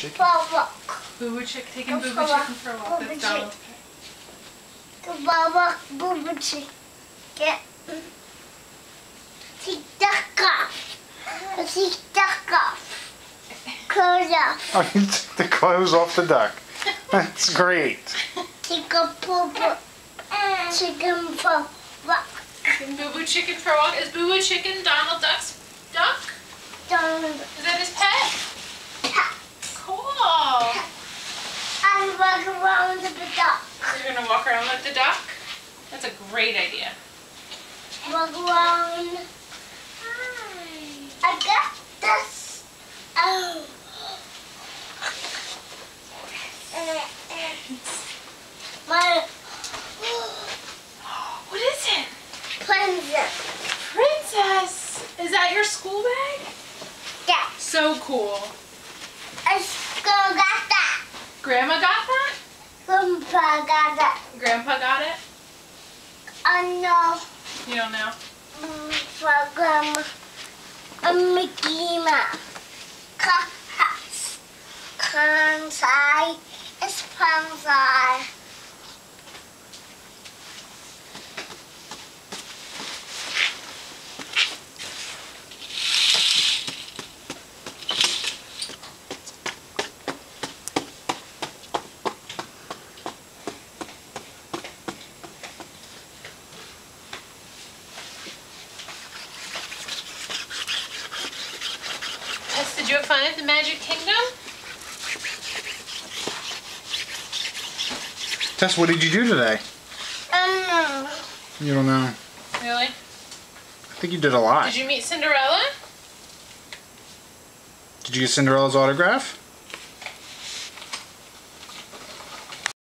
Chicken. For a walk. Boo-boo chicken, taking Boo-boo chicken for a walk. Boo-boo That's Donald's For a walk, Boo-boo chicken. She stuck off. She stuck off. Close off. Oh, you took the clothes off the duck. That's great. Chicken Boo-boo. Chicken for walk. Taking Boo-boo chicken for a walk. Is Boo-boo chicken Donald Duck's duck? Donald. Is that his pet? Cool. And walk around with the duck. You're gonna walk around with the duck? That's a great idea. Walk around. I got this. Oh. My What is it? princess. Princess! Is that your school bag? Yeah. So cool. I still got that. Grandma got that? Grandpa got that. Grandpa got it? I know. You don't know? For Grandma. A Mickey Mouse. Kansai. It's Kansai. Tess, did you have fun at the Magic Kingdom? Tess, what did you do today? You don't know. Really? I think you did a lot. Did you meet Cinderella? Did you get Cinderella's autograph?